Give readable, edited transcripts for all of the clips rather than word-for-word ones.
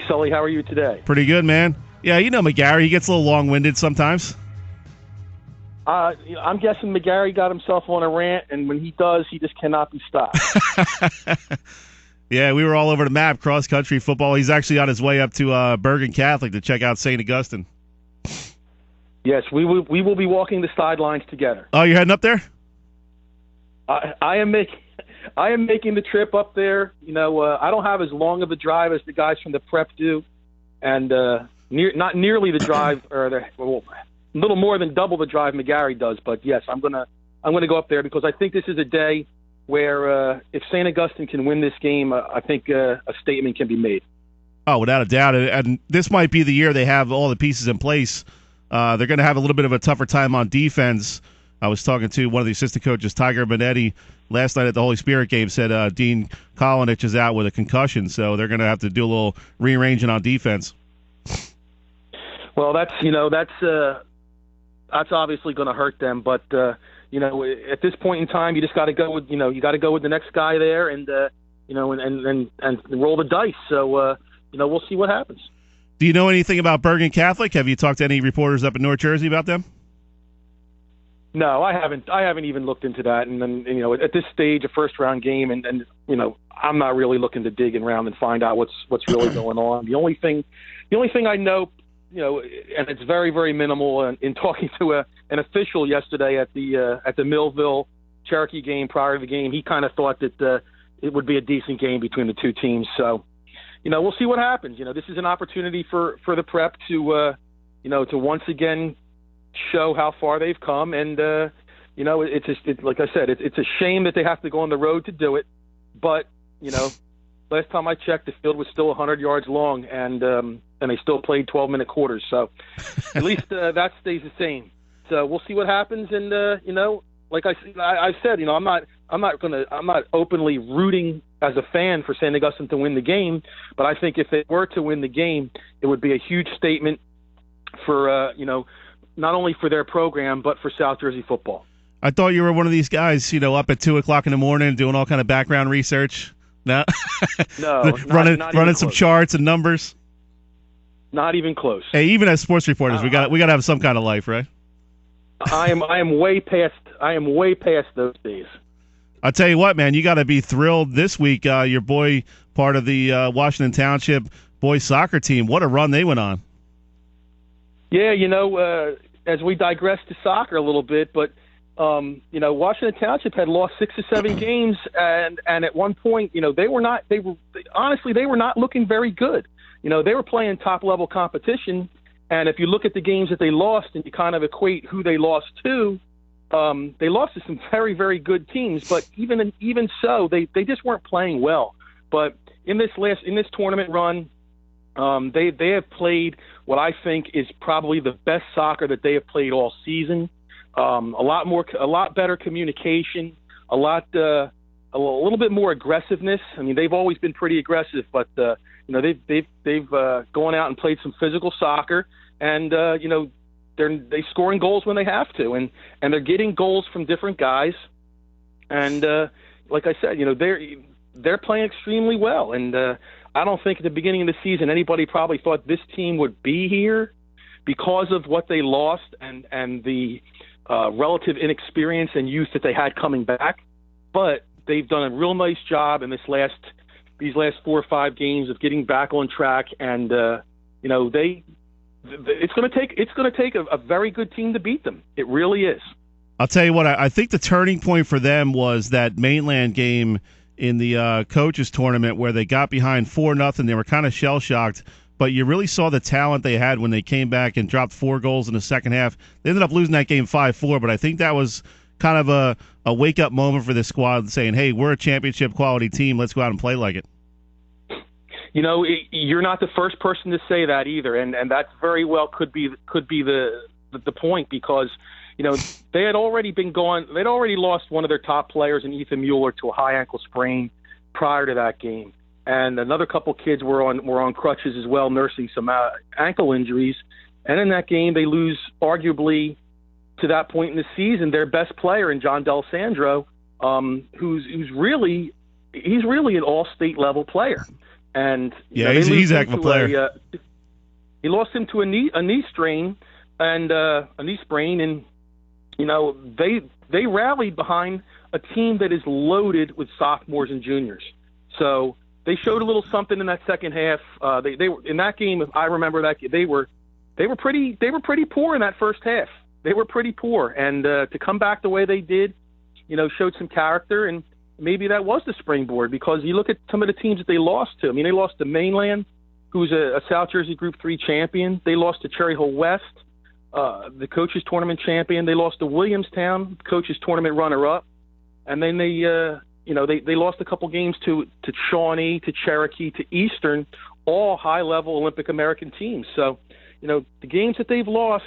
Sully. How are you today? Pretty good, man. Yeah, you know McGarry. He gets a little long-winded sometimes. I'm guessing McGarry got himself on a rant, and when he does, he just cannot be stopped. Yeah, we were all over the map, cross-country football. He's actually on his way up to Bergen Catholic to check out St. Augustine. Yes, we will be walking the sidelines together. Oh, you're heading up there? I am making the trip up there. You know, I don't have as long of a drive as the guys from the prep do, and not nearly the drive, or a little more than double the drive McGarry does. But yes, I'm gonna go up there because I think this is a day where if St. Augustine can win this game, I think a statement can be made. Oh, without a doubt. And this might be the year they have all the pieces in place. They're going to have a little bit of a tougher time on defense. I was talking to one of the assistant coaches, Tiger Benetti, last night at the Holy Spirit game, said Dean Kolinich is out with a concussion, so they're going to have to do a little rearranging on defense. Well, that's obviously going to hurt them, but at this point in time, you just got to go with the next guy there, and and roll the dice. So we'll see what happens. Do you know anything about Bergen Catholic? Have you talked to any reporters up in North Jersey about them? No, I haven't. I haven't even looked into that. And then at this stage, a first round game, and I'm not really looking to dig around and find out what's really going on. The only thing I know, and it's very, very minimal. In talking to an official yesterday at the Millville Cherokee game prior to the game, he kind of thought that it would be a decent game between the two teams. So, we'll see what happens. This is an opportunity for the prep to once again show how far they've come, and it's like I said, it's a shame that they have to go on the road to do it. But last time I checked, the field was still 100 yards long, and they still played 12-minute quarters. So at least that stays the same. So we'll see what happens. And like I said, I'm not openly rooting as a fan for St. Augustine to win the game, but I think if they were to win the game, it would be a huge statement for not only for their program but for South Jersey football. I thought you were one of these guys, up at 2:00 in the morning doing all kind of background research. No, running some charts and numbers. Not even close. Hey, even as sports reporters, we got to have some kind of life, right? I am way past those days. I'll tell you what, man, you got to be thrilled this week. Your boy, part of the Washington Township boys soccer team. What a run they went on. Yeah, as we digress to soccer a little bit, but Washington Township had lost 6 or 7 games, and at one point, they were not looking very good. They were playing top level competition, and if you look at the games that they lost and you kind of equate who they lost to, they lost to some very, very good teams. But even so, they just weren't playing well. But in this tournament run, they have played what I think is probably the best soccer that they have played all season. A lot better communication, a little bit more aggressiveness. I mean, they've always been pretty aggressive, but they've gone out and played some physical soccer, and they're scoring goals when they have to, and they're getting goals from different guys, and like I said, they're playing extremely well, and I don't think at the beginning of the season anybody probably thought this team would be here because of what they lost and the relative inexperience and youth that they had coming back. But they've done a real nice job in these last 4 or 5 games of getting back on track, and it's going to take a very good team to beat them. It really is. I'll tell you what, I think the turning point for them was that Mainland game in the coaches tournament where they got behind 4-0. They were kind of shell-shocked, but you really saw the talent they had when they came back and dropped 4 goals in the second half. They ended up losing that game 5-4, but I think that was kind of a wake-up moment for this squad saying, hey, we're a championship-quality team. Let's go out and play like it. You're not the first person to say that either, and that very well could be the point, because they had already been gone. They'd already lost one of their top players in Ethan Mueller to a high ankle sprain prior to that game, and another couple kids were on crutches as well, nursing some ankle injuries. And in that game, they lose arguably to that point in the season their best player in John D'Alessandro, who's really an all-state level player. And he's a heck of a player. He lost him to a knee strain and a knee sprain, and they rallied behind a team that is loaded with sophomores and juniors. So they showed a little something in that second half. They were in that game. I remember that they were pretty poor in that first half. They were pretty poor, and to come back the way they did, showed some character, and maybe that was the springboard, because you look at some of the teams that they lost to. I mean, they lost to Mainland, who's a South Jersey Group 3 champion. They lost to Cherry Hill West, the coaches tournament champion. They lost to Williamstown, coaches tournament runner-up, and then they lost a couple games to Shawnee, to Cherokee, to Eastern, all high-level Olympic American teams. So, the games that they've lost,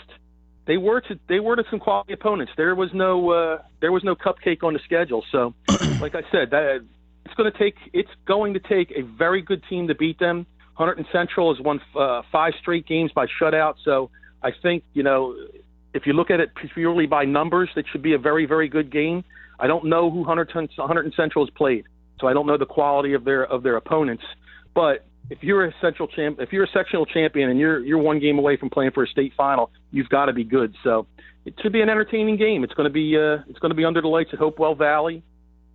they were to some quality opponents. There was no cupcake on the schedule. So, like I said, it's going to take a very good team to beat them. Hunterdon Central has won 5 straight games by shutout. So I think, if you look at it purely by numbers, it should be a very, very good game. I don't know who Hunterdon Central has played, so I don't know the quality of their opponents. But if you're a sectional champion and you're one game away from playing for a state final, you've got to be good. So it should be an entertaining game. It's going to be under the lights at Hopewell Valley.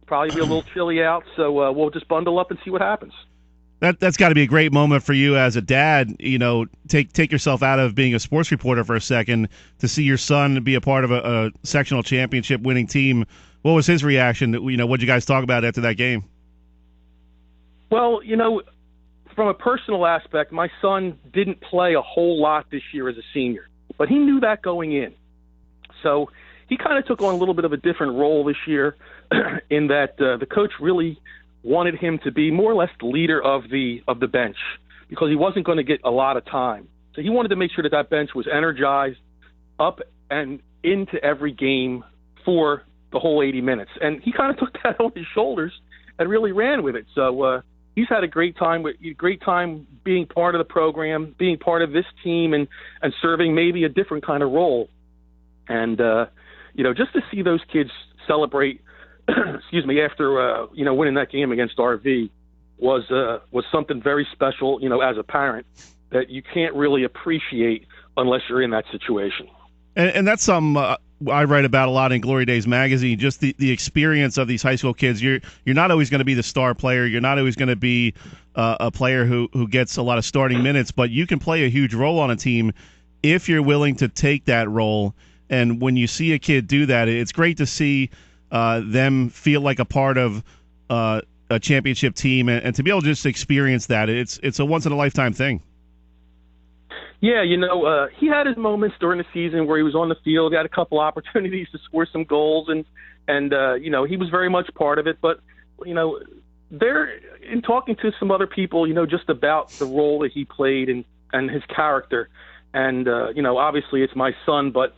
Probably be a little chilly out, so we'll just bundle up and see what happens. That's got to be a great moment for you as a dad. Take yourself out of being a sports reporter for a second to see your son be a part of a sectional championship winning team. What was his reaction? What did you guys talk about after that game? Well, from a personal aspect, my son didn't play a whole lot this year as a senior, but he knew that going in. So he kind of took on a little bit of a different role this year in that the coach really wanted him to be more or less the leader of the bench, because he wasn't going to get a lot of time. So he wanted to make sure that bench was energized up and into every game for the whole 80 minutes. And he kind of took that on his shoulders and really ran with it. So he's had a great time being part of the program, being part of this team, and serving maybe a different kind of role. And just to see those kids celebrate excuse me, after winning that game against RV was something very special, as a parent, that you can't really appreciate unless you're in that situation. And that's something I write about a lot in Glory Days magazine, just the experience of these high school kids. You're not always going to be the star player. You're not always going to be a player who gets a lot of starting minutes, but you can play a huge role on a team if you're willing to take that role. And when you see a kid do that, it's great to see them feel like a part of a championship team, and to be able to just experience that, it's a once-in-a-lifetime thing. Yeah, he had his moments during the season where he was on the field. He had a couple opportunities to score some goals, and he was very much part of it. But, there, in talking to some other people, just about the role that he played and his character, and, obviously it's my son, but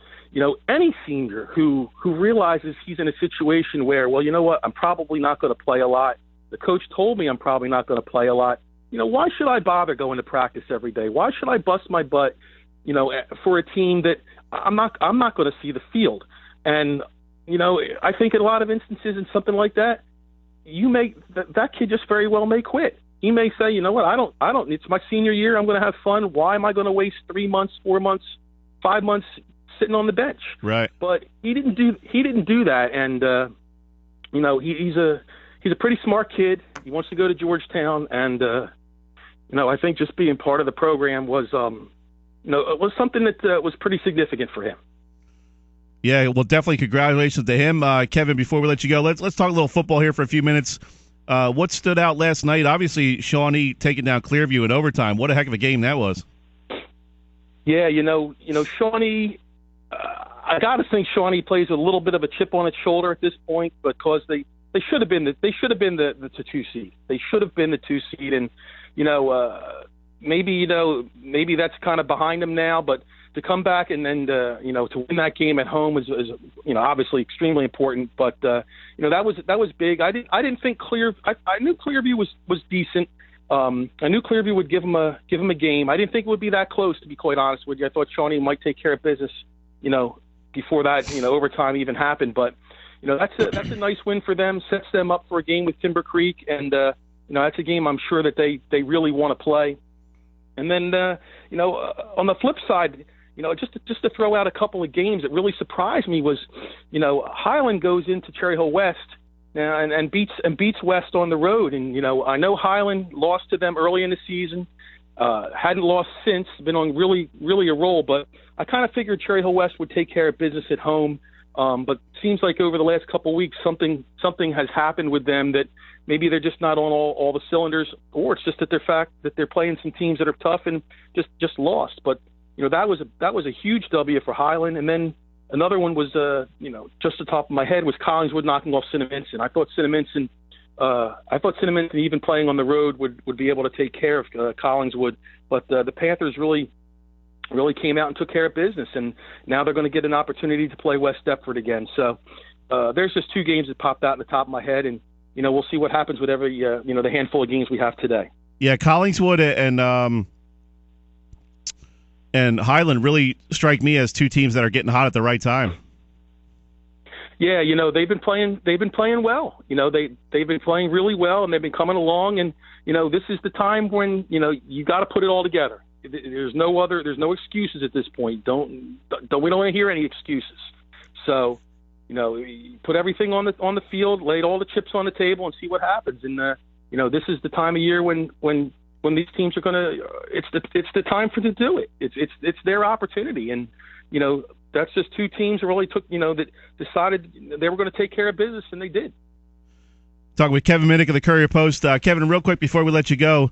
any senior who realizes he's in a situation where, well, you know what, I'm probably not going to play a lot. The coach told me I'm probably not going to play a lot. Why should I bother going to practice every day? Why should I bust my butt, for a team that I'm not going to see the field? And, I think in a lot of instances in something like that, that kid just very well may quit. He may say, you know what, I don't, it's my senior year. I'm going to have fun. Why am I going to waste 3 months, 4 months, 5 months sitting on the bench? Right. But he didn't do that. And, he's a pretty smart kid. He wants to go to Georgetown. And, I think just being part of the program was something that was pretty significant for him. Yeah, well, definitely congratulations to him. Kevin, before we let you go, let's talk a little football here for a few minutes. What stood out last night? Obviously, Shawnee taking down Clearview in overtime. What a heck of a game that was. Yeah, Shawnee, I got to think Shawnee plays a little bit of a chip on its shoulder at this point, because they should have been the 2 seed. They should have been the 2 seed, and maybe that's kind of behind them now. But to come back and then to win that game at home is obviously extremely important. But that was big. I didn't think I knew Clearview was decent. I knew Clearview would give them a game. I didn't think it would be that close, to be quite honest with you. I thought Shawnee might take care of business, before that, overtime even happened. But, that's a nice win for them, sets them up for a game with Timber Creek. And, that's a game I'm sure that they really want to play. And then, on the flip side, just to throw out a couple of games that really surprised me was, Highland goes into Cherry Hill West and beats West on the road. And, I know Highland lost to them early in the season, hadn't lost since, been on really, really a roll. But I kind of figured Cherry Hill West would take care of business at home. But seems like over the last couple of weeks, something has happened with them that maybe they're just not on all the cylinders, or it's just that they're playing some teams that are tough and just lost. But that was a huge W for Highland. And then another one was just the top of my head was Collingswood knocking off Cinnaminson. I thought Cinnaminson even playing on the road would be able to take care of Collingswood, but the Panthers really came out and took care of business, and now they're going to get an opportunity to play West Deptford again. So there's just two games that popped out in the top of my head, and we'll see what happens with every the handful of games we have today. Yeah, Collingswood and Highland really strike me as two teams that are getting hot at the right time. Yeah, they've been playing well. They've been playing really well, and they've been coming along, and this is the time when you got to put it all together. There's no excuses at this point. We don't want to hear any excuses. So, put everything on the field, lay all the chips on the table, and see what happens. And this is the time of year when these teams are going to. It's the time for them to do it. It's their opportunity, and that's just two teams that really took that decided they were going to take care of business, and they did. Talking with Kevin Minnick of the Courier-Post. Kevin, real quick before we let you go.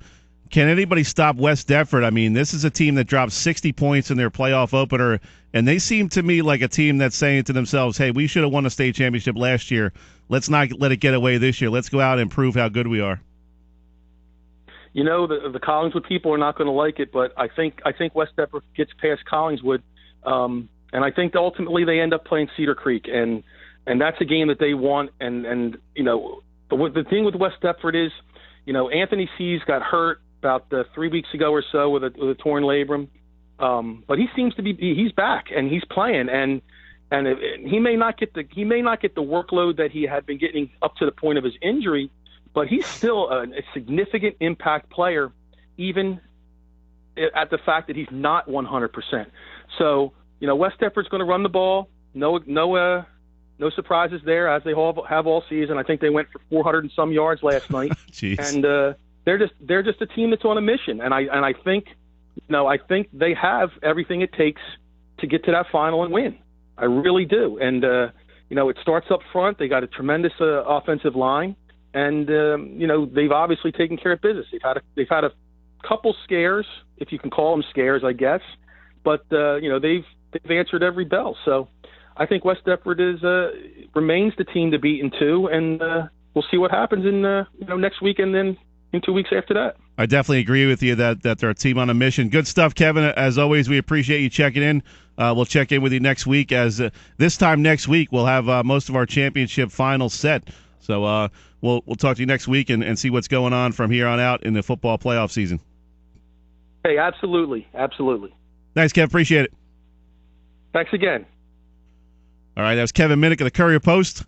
Can anybody stop West Deptford? I mean, this is a team that dropped 60 points in their playoff opener, and they seem to me like a team that's saying to themselves, hey, we should have won a state championship last year. Let's not let it get away this year. Let's go out and prove how good we are. The Collingswood people are not going to like it, but I think West Deptford gets past Collingswood, and I think that ultimately they end up playing Cedar Creek, and that's a game that they want. And the thing with West Deptford is, Anthony Seas got hurt about 3 weeks ago or so with a torn labrum, but he seems to he's back and he's playing, and he may not get the workload that he had been getting up to the point of his injury, but he's still a significant impact player, even at the fact that he's not 100%. So West Deptford's going to run the ball. No surprises there, as they have all season. I think they went for 400 and some yards last night. And they're just a team that's on a mission, and I think they have everything it takes to get to that final and win. I really do. And it starts up front. They got a tremendous offensive line, and they've obviously taken care of business. They've had a couple scares, if you can call them scares, I guess, but they've answered every bell. So I think West Deptford remains the team to beat in two, and we'll see what happens in next week and then in 2 weeks after that. I definitely agree with you that they're a team on a mission. Good stuff, Kevin. As always, we appreciate you checking in. We'll check in with you next week, as this time next week we'll have most of our championship finals set. So we'll talk to you next week and see what's going on from here on out in the football playoff season. Hey, absolutely. Thanks, Kev. Appreciate it. Thanks again. All right, that was Kevin Minnick of the Courier-Post.